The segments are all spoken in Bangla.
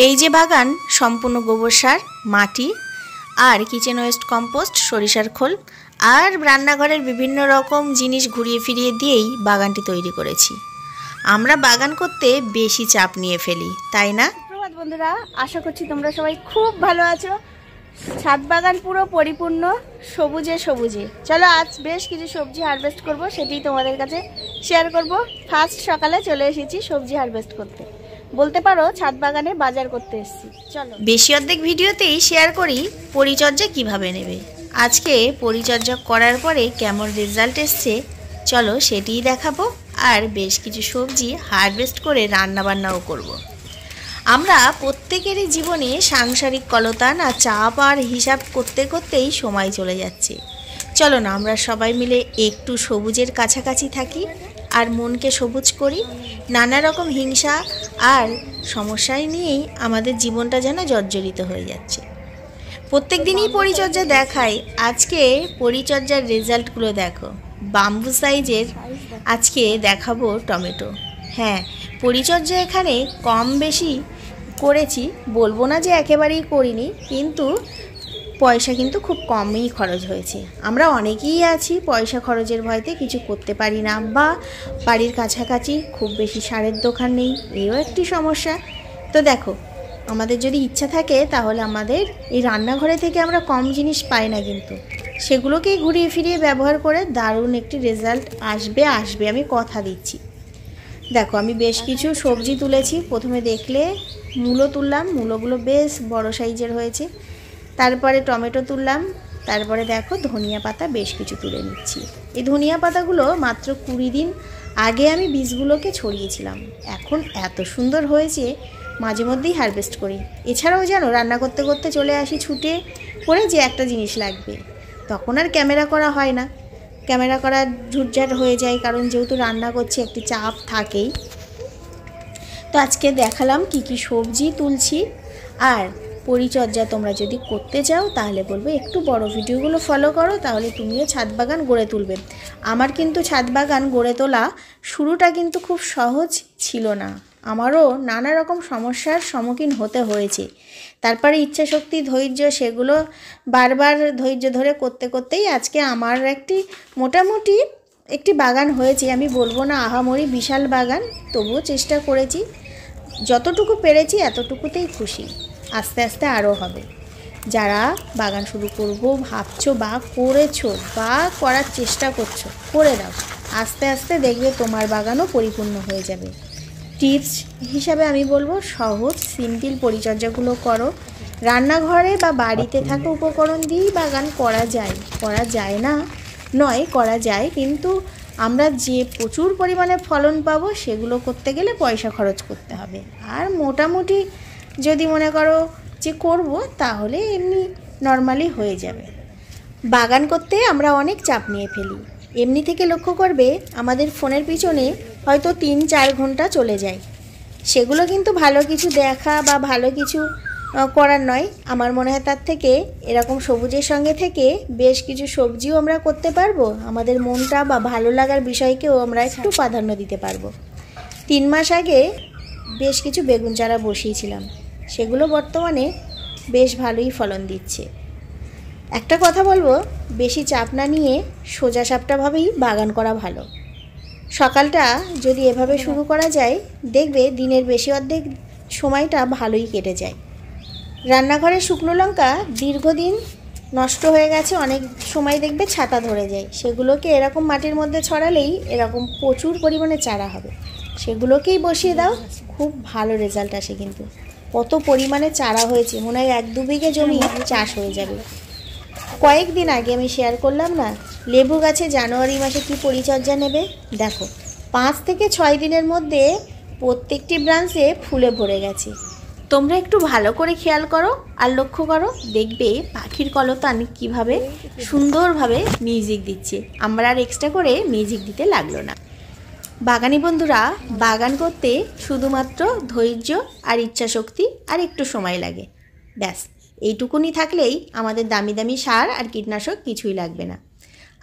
এই যে বাগান সম্পূর্ণ গোবর সার, মাটি আর কিচেন ওয়েস্ট কম্পোস্ট, সরিষার খোল আর রান্নাঘরের বিভিন্ন রকম জিনিস ঘুরিয়ে ফিরিয়ে দিয়েই বাগানটি তৈরি করেছি। আমরা বাগান করতে বেশি চাপ নিয়ে ফেলি, তাই না? সুপ্রভাত বন্ধুরা, আশা করছি তোমরা সবাই খুব ভালো আছো। ছাদ বাগান পুরো পরিপূর্ণ সবুজে সবুজে। চলো আজ বেশ কিছু সবজি হারভেস্ট করব, সেটি তোমাদের কাছে শেয়ার করব। ফার্স্ট সকালে চলে এসেছি সবজি হারভেস্ট করতে, বলতে পারো ছাদ বাগানে বাজার করতে এসেছি। চলো বেশি অর্ধেক ভিডিওতেই শেয়ার করি পরিচর্যা কিভাবে নেবে। আজকে পরিচর্যা করার পরে কেমন রেজাল্ট এসছে চলো সেটিই দেখাবো, আর বেশ কিছু সবজি হারভেস্ট করে রান্নাবান্নাও করব। আমরা প্রত্যেকেরই জীবনে সাংসারিক কলতান আর চাপ আর হিসাব করতে করতেই সময় চলে যাচ্ছে। চলো না আমরা সবাই মিলে একটু সবুজের কাছাকাছি থাকি আর মনকে সবুজ করি। নানা রকম হিংসা আর সমস্যায় নিয়েই আমাদের জীবনটা যেন জর্জরিত হয়ে যাচ্ছে। প্রত্যেক দিনই পরিচর্যা দেখাই, আজকে পরিচর্যার রেজাল্টগুলো দেখো। বাম্বু সাইজের আজকে দেখাবো টমেটো। হ্যাঁ, পরিচর্যা এখানে কম বেশি করেছি, বলবো না যে একেবারেই করিনি, কিন্তু পয়সা কিন্তু খুব কমই খরচ হয়েছে। আমরা অনেকেই আছি পয়সা খরচের ভয়তে কিছু করতে পারি না, বা বাড়ির কাছাকাছি খুব বেশি সারের দোকান নেই, এও একটি সমস্যা। তো দেখো, আমাদের যদি ইচ্ছা থাকে তাহলে আমাদের এই রান্নাঘরে থেকে আমরা কম জিনিস পাই না, কিন্তু সেগুলোকেই ঘুরিয়ে ফিরিয়ে ব্যবহার করে দারুণ একটি রেজাল্ট আসবে, আমি কথা দিচ্ছি। দেখো, আমি বেশ কিছু সবজি তুলেছি। প্রথমে দেখলে মূলো তুললাম, মূলোগুলো বেশ বড় সাইজের হয়েছে। তারপরে টমেটো তুললাম, তারপরে দেখো ধনিয়া পাতা বেশ কিছু তুলে নিচ্ছি। এই ধনিয়া পাতাগুলো মাত্র 20 দিন আগে আমি বীজগুলোকে ছড়িয়েছিলাম, এখন এত সুন্দর হয়েছে, মাঝে মধ্যেই হারভেস্ট করি। এছাড়াও জানো, রান্না করতে করতে চলে আসি ছুটে করে যে একটা জিনিস লাগবে, তখন আর ক্যামেরা করা হয় না, ক্যামেরা করা ঝুটঝাট হয়ে যায়, কারণ যেহেতু রান্না করছি একটি চাপ থাকেই। তো আজকে দেখালাম কি কি সবজি তুলছি। আর পরিচর্যা তোমরা যদি করতে চাও তাহলে বলবো একটু বড় ভিডিওগুলো ফলো করো, তাহলে তুমিও ছাদ বাগান গড়ে তুলবে। আমার কিন্তু ছাদ বাগান গড়ে তোলা শুরুটা কিন্তু খুব সহজ ছিল না, আমারও নানা রকম সমস্যার সম্মুখীন হতে হয়েছে। তারপরে ইচ্ছাশক্তি, ধৈর্য, সেগুলো বারবার ধৈর্য ধরে করতে করতেই আজকে আমার মোটামুটি একটি বাগান হয়েছে। আমি বলবো না আহামরি বিশাল বাগান, তবুও চেষ্টা করেছি, যতটুকু পেরেছি এতটুকুতেই খুশি। আস্তে আস্তে আরও হবে। যারা বাগান শুরু করবো ভাবছো বা করেছো বা করার চেষ্টা করছো, করে দাও, আস্তে আস্তে দেখবে তোমার বাগানও পরিপূর্ণ হয়ে যাবে। টিপস হিসাবে আমি বলবো সহজ সিম্পল পরিচর্যাগুলো করো। রান্নাঘরে বা বাড়িতে থাকা উপকরণ দিয়েই বাগান করা যায় না নয়, করা যায়, কিন্তু আমরা যে প্রচুর পরিমাণে ফলন পাবো সেগুলো করতে গেলে পয়সা খরচ করতে হবে। আর মোটামুটি যদি মনে করো যে করব, তাহলে এমনি নর্মালি হয়ে যাবে। বাগান করতে আমরা অনেক চাপ নিয়ে ফেলি। এমনি থেকে লক্ষ্য করবে আমাদের ফোনের পিছনে হয়তো 3-4 ঘন্টা চলে যায়, সেগুলো কিন্তু ভালো কিছু দেখা বা ভালো কিছু করার নয়। আমার মনে হয় তার থেকে এরকম সবুজের সঙ্গে থেকে বেশ কিছু সবজিও আমরা করতে পারবো, আমাদের মনটা বা ভালো লাগার বিষয়কেও আমরা একটু প্রাধান্য দিতে পারবো। 3 মাস আগে বেশ কিছু বেগুন চারা বসিয়েছিলাম, সেগুলো বর্তমানে বেশ ভালোই ফলন দিচ্ছে। একটা কথা বলবো, বেশি চাপ না নিয়ে সোজা সাপটাভাবেই বাগান করা ভালো। সকালটা যদি এভাবে শুরু করা যায়, দেখবে দিনের বেশি অর্ধেক সময়টা ভালোই কেটে যায়। রান্নাঘরে শুকনো লঙ্কা দীর্ঘদিন নষ্ট হয়ে গেছে, অনেক সময় দেখবে ছাতা ধরে যায়, সেগুলোকে এরকম মাটির মধ্যে ছড়ালেই এরকম প্রচুর পরিমাণে চারা হবে, সেগুলোকেই বসিয়ে দাও, খুব ভালো রেজাল্ট আসে। কিন্তু কত পরিমাণে চারা হয়েছে, মনে হয় 1-2 বিঘে জমি চাষ হয়ে যাবে। কয়েকদিন আগে আমি শেয়ার করলাম না লেবু গাছে জানুয়ারি মাসে কি পরিচর্যা নেবে, দেখো 5 থেকে 6 দিনের মধ্যে প্রত্যেকটি ব্রাঞ্চে ফুলে ভরে গেছে। তোমরা একটু ভালো করে খেয়াল করো আর লক্ষ্য করো, দেখবে পাখির কলতান কিভাবে সুন্দরভাবে মিউজিক দিচ্ছে। আমরা আর এক্সট্রা করে মিউজিক দিতে লাগলো না। বাগানি বন্ধুরা, বাগান করতে শুধুমাত্র ধৈর্য আর ইচ্ছাশক্তি আর একটু সময় লাগে, ব্যাস এইটুকুনি থাকলেই আমাদের দামি দামি সার আর কীটনাশক কিছুই লাগবে না।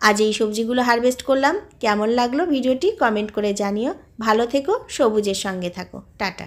আজ এই সবজিগুলো হারভেস্ট করলাম, কেমন লাগলো ভিডিওটি কমেন্ট করে জানিও। ভালো থেকো, সবুজের সঙ্গে থাকো, টাটা।